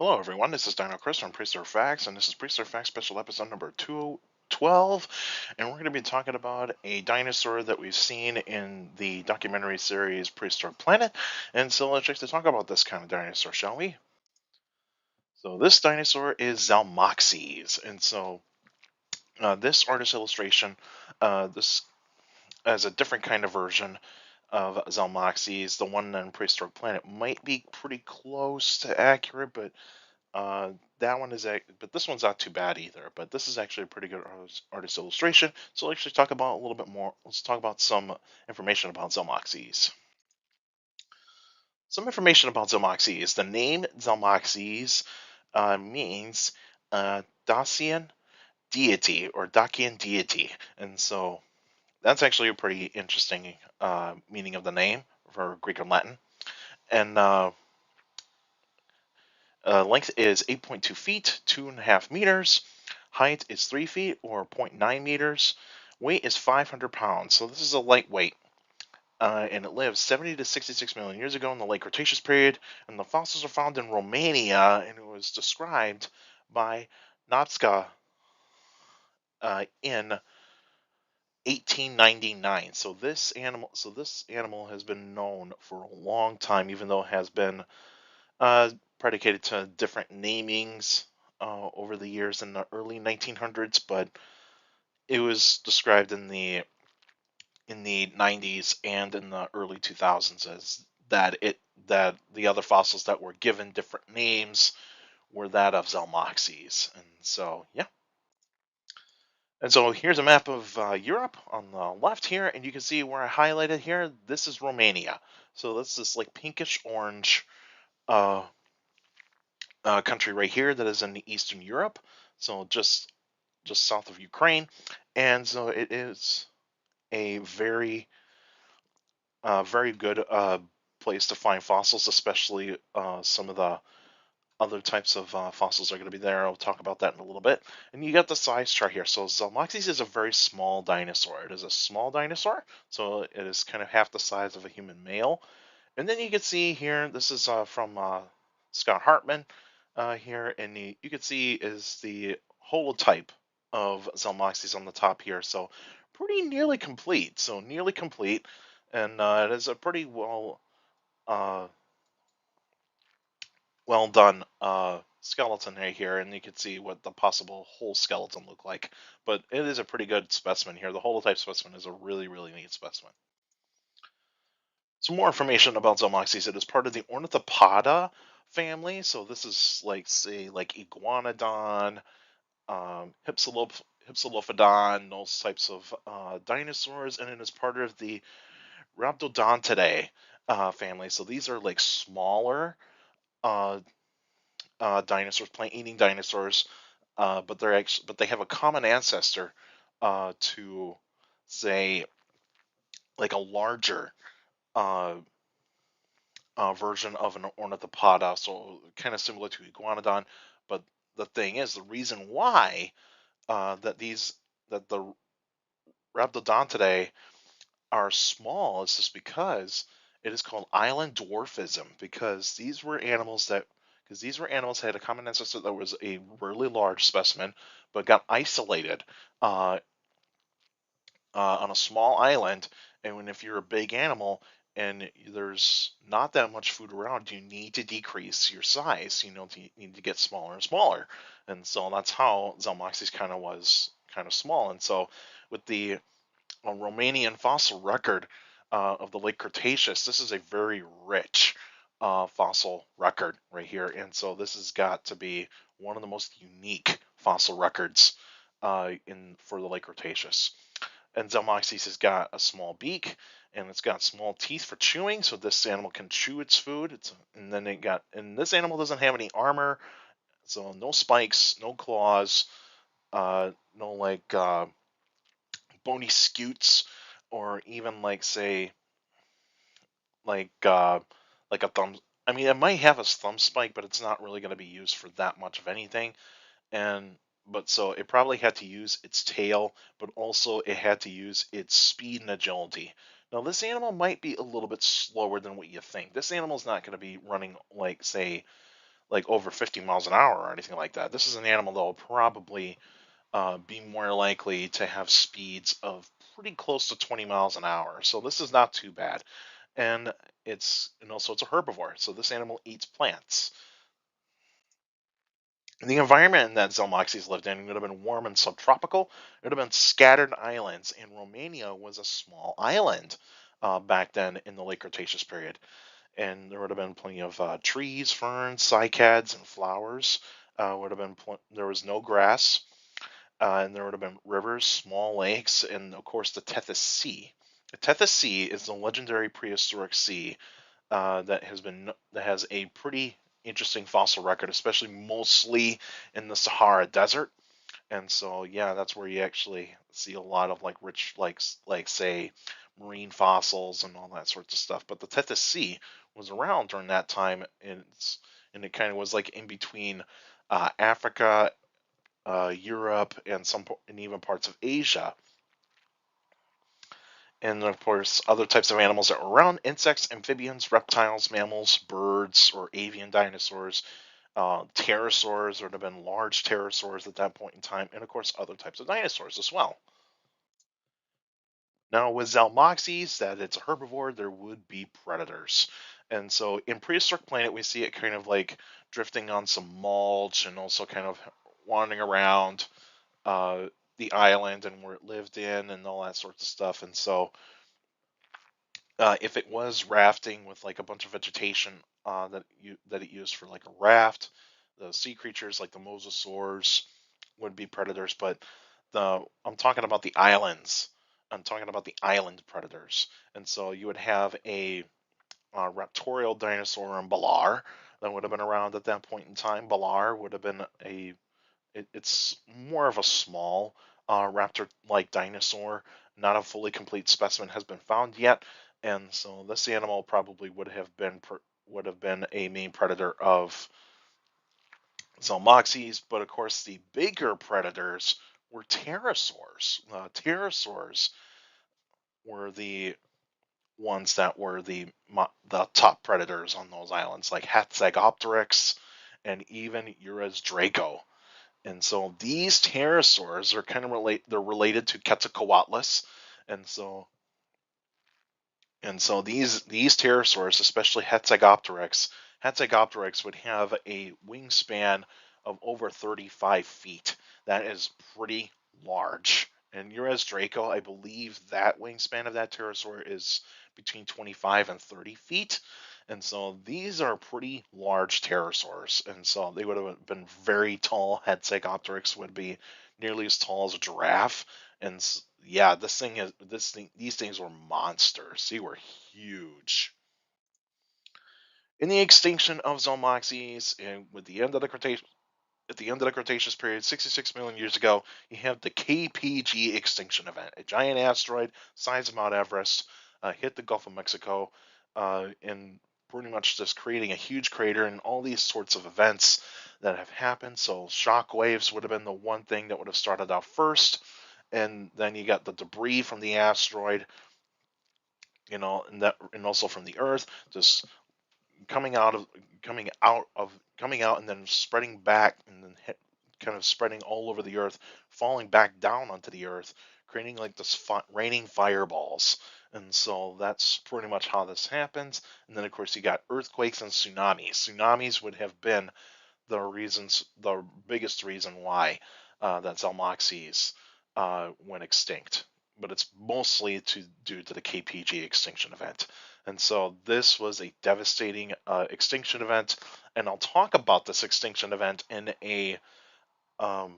Hello, everyone. This is Dino Chris from Prehistoric Facts, and this is Prehistoric Facts special episode number 212. And we're going to be talking about a dinosaur that we've seen in the documentary series Prehistoric Planet. And so let's just talk about this kind of dinosaur, shall we? So, this dinosaur is Zalmoxes. And so, this artist illustration, this as a different kind of version of Zalmoxes. The one on Prehistoric Planet might be pretty close to accurate, but that one is, but this one's not too bad either. But this is actually a pretty good artist illustration. So let's actually talk about a little bit more. Let's talk about some information about Zalmoxes. Some information about Zalmoxes. The name Zalmoxes means Dacian deity or Dacian deity, and so that's actually a pretty interesting meaning of the name for Greek and Latin. And length is 8.2 feet, 2.5 meters. Height is 3 feet or zero point 0.9 meters. Weight is 500 pounds. So this is a lightweight. And it lived 70 to 66 million years ago in the late Cretaceous period. And the fossils are found in Romania, and it was described by Natska in 1899. So this animal has been known for a long time, even though it has been predicated to different namings over the years in the early 1900s, but it was described in the 90s and in the early 2000s as that the other fossils that were given different names were that of Zalmoxes. And so, yeah. And so here's a map of Europe on the left here, and you can see where I highlighted here. This is Romania. So that's this like pinkish orange uh, country right here that is in Eastern Europe. So just south of Ukraine, and so it is a very good place to find fossils, especially some of the other types of fossils are going to be there. I'll talk about that in a little bit. And you got the size chart here. So Zalmoxes is a very small dinosaur. It is a small dinosaur, so it is kind of half the size of a human male. And then you can see here, this is from Scott Hartman here, and you can see is the holotype of Zalmoxes on the top here. So pretty nearly complete. So nearly complete, and it is a pretty uh, well done skeleton right here, and you can see what the possible whole skeleton look like. But it is a pretty good specimen here. The holotype specimen is a really neat specimen. Some more information about Zalmoxes. It is part of the Ornithopoda family. So this is like, say, like Iguanodon, Hypsilophodon, those types of dinosaurs, and it is part of the Rhabdodontidae family. So these are like smaller uh, dinosaurs, plant-eating dinosaurs, but they have a common ancestor to, say, like a larger uh, version of an ornithopoda, so kind of similar to iguanodon. But the thing is, the reason why that the Rhabdodontidae are small is just because it is called island dwarfism, because these were animals that had a common ancestor that was a really large specimen, but got isolated uh, on a small island. And if you're a big animal and there's not that much food around, you need to decrease your size. You need to get smaller and smaller. And so that's how Zalmoxes kind of small. And so with the Romanian fossil record of the late Cretaceous, this is a very rich fossil record right here. And so this has got to be one of the most unique fossil records in for the late Cretaceous. And Zalmoxes has got a small beak and it's got small teeth for chewing, so this animal can chew its food. And this animal doesn't have any armor, so no spikes, no claws, no like bony scutes, or even like, say, like uh, like a thumb. I mean, it might have a thumb spike, but it's not really going to be used for that much of anything. And but so it probably had to use its tail, but also it had to use its speed and agility. Now, this animal might be a little bit slower than what you think. This animal's not going to be running like, say, like over 50 miles an hour or anything like that. This is an animal that will probably be more likely to have speeds of pretty close to 20 miles an hour. So this is not too bad. And also it's a herbivore, so this animal eats plants. The environment that Zalmoxes lived in would have been warm and subtropical. It would have been scattered islands, and Romania was a small island back then in the late Cretaceous period. And there would have been plenty of trees, ferns, cycads, and flowers. There was no grass, and there would have been rivers, small lakes, and of course the Tethys Sea. The Tethys Sea is the legendary prehistoric sea that has a pretty interesting fossil record, especially mostly in the Sahara Desert. And so, yeah, that's where you actually see a lot of like rich, like say, marine fossils and all that sorts of stuff. But the Tethys Sea was around during that time, and it kind of was like in between Africa, Europe, and even parts of Asia. And of course, other types of animals that were around: insects, amphibians, reptiles, mammals, birds, or avian dinosaurs. Pterosaurs, there would have been large pterosaurs at that point in time, and of course, other types of dinosaurs as well. Now, with Zalmoxes, that it's a herbivore, there would be predators. And so in Prehistoric Planet, we see it kind of like drifting on some mulch and also kind of wandering around uh, the island and where it lived in and all that sorts of stuff. And so if it was rafting with like a bunch of vegetation that it used for like a raft, the sea creatures like the mosasaurs would be predators. But I'm talking about the islands. I'm talking about the island predators. And so you would have a raptorial dinosaur in Balar that would have been around at that point in time. Balar would have been it's more of a small raptor-like dinosaur. Not a fully complete specimen has been found yet, and so this animal probably would have been a main predator of Zalmoxes. But of course, the bigger predators were pterosaurs. Pterosaurs were the ones that were the top predators on those islands, like Hatzegopteryx and even Urez Draco. And so these pterosaurs are kind of they're related to Quetzalcoatlus. And so these pterosaurs, especially Hatzegopteryx would have a wingspan of over 35 feet. That is pretty large. And Urez Draco, I believe that wingspan of that pterosaur is between 25 and 30 feet. And so these are pretty large pterosaurs. And so they would have been very tall. Hatzegopteryx would be nearly as tall as a giraffe. And yeah, these things were monsters. They were huge. In the extinction of Zalmoxes, and with the end of the Cretaceous, at the end of the Cretaceous period, 66 million years ago, you have the KPG extinction event. A giant asteroid, size of Mount Everest, hit the Gulf of Mexico, and pretty much just creating a huge crater, and all these sorts of events that have happened. So shock waves would have been the one thing that would have started out first, and then you got the debris from the asteroid, and also from the Earth, just coming out of coming out and then spreading back and then kind of spreading all over the earth, falling back down onto the earth, creating like this raining fireballs. And so that's pretty much how this happens. And then of course you got earthquakes and tsunamis. Tsunamis would have been the biggest reason why that Zalmoxes went extinct. But it's mostly due to the KPG extinction event. And so this was a devastating extinction event. And I'll talk about this extinction event in a um,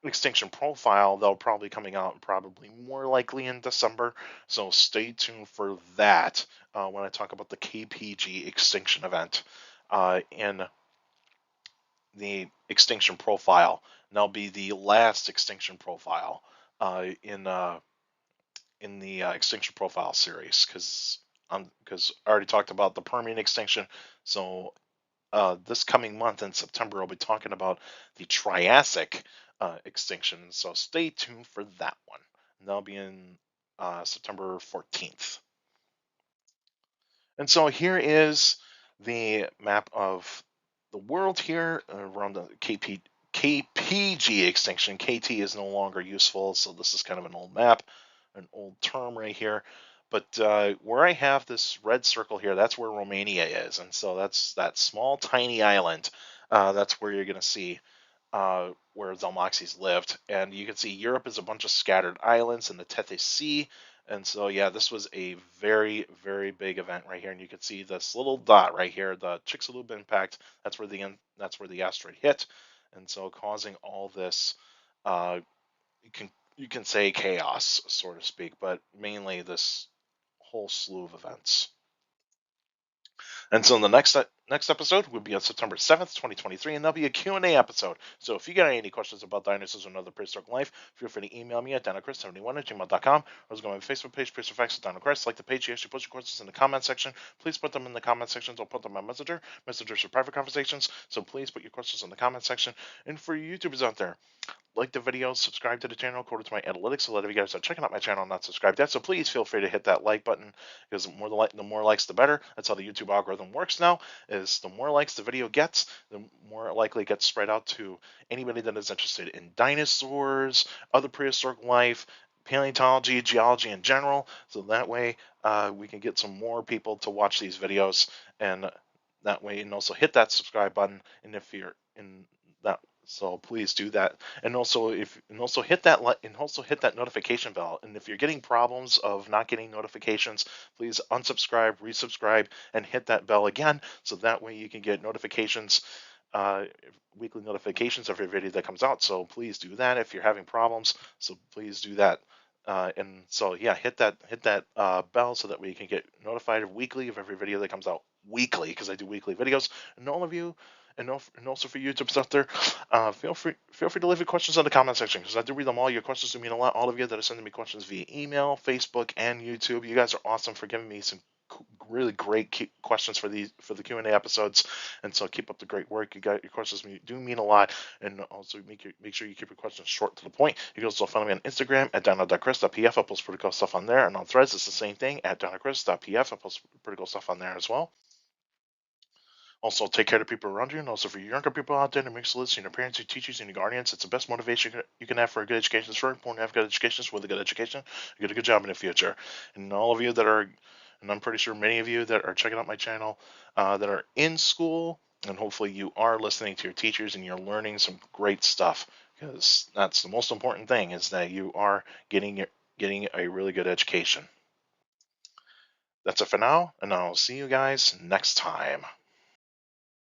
extinction profile that'll probably coming out probably more likely in December. So stay tuned for that when I talk about the KPG extinction event. In the extinction profile. And that'll be the last extinction profile in the extinction profile series because I already talked about the Permian extinction. So this coming month in September, I'll be talking about the Triassic extinction. So stay tuned for that one. And that'll be in September 14th. And so here is the map of the world here around the KPG extinction. KT is no longer useful, so this is kind of an old map, an old term right here. But where I have this red circle here, that's where Romania is, and so that's that small, tiny island. That's where you're going to see where Zalmoxes lived. And you can see Europe is a bunch of scattered islands in the Tethys Sea. And so, yeah, this was a very, very big event right here. And you can see this little dot right here, the Chicxulub impact. That's where the asteroid hit, and so causing all this, uh, you can say chaos, so to speak, but mainly this whole slew of events. And so the next episode will be on September 7th, 2023, and that'll be a Q&A episode. So if you got any questions about dinosaurs or another prehistoric life, feel free to email me at dinochrist71@gmail.com, or go on my Facebook page, Prehistoric Facts with Dino Chris. Like the page, you actually post your questions in the comment section. Please put them in the comment sections. I'll put them on Messenger. Messengers for private conversations. So please put your questions in the comment section. And for you YouTubers out there, like the video, subscribe to the channel according to my analytics. A lot of you guys are checking out my channel and not subscribed yet, so please feel free to hit that like button, because the more likes, the better. That's how the YouTube algorithm works now. Is the more likes the video gets, the more likely it gets spread out to anybody that is interested in dinosaurs, other prehistoric life, paleontology, geology in general. So that way, we can get some more people to watch these videos, and that way, and also hit that subscribe button. And if you're in that, so please do that, and also hit that and also hit that notification bell. And if you're getting problems of not getting notifications, please unsubscribe, resubscribe, and hit that bell again, so that way you can get notifications, uh, weekly notifications of every video that comes out. So please do that if you're having problems. So please do that. And so yeah, hit that bell so that we can get notified weekly of every video that comes out weekly, because I do weekly videos. And all of you, and also for YouTubers out there, feel free to leave your questions in the comment section, because I do read them all. Your questions do mean a lot. All of you that are sending me questions via email, Facebook, and YouTube, you guys are awesome for giving me some really great questions for the Q&A episodes. And so keep up the great work. Your questions do mean a lot. And also make sure you keep your questions short to the point. You can also follow me on Instagram at dino.chris.pf. I post pretty cool stuff on there, and on Threads it's the same thing at dino.chris.pf. I post pretty cool stuff on there as well. Also, take care of the people around you, and also for you younger people out there, to make sure listening, your parents, your teachers, and your guardians, it's the best motivation you can have for a good education. It's very important to have good education. With a good education, you get a good job in the future. And all of you that are, and I'm pretty sure many of you that are checking out my channel, that are in school, and hopefully you are listening to your teachers and you're learning some great stuff, because that's the most important thing, is that you are getting a really good education. That's it for now, and I'll see you guys next time.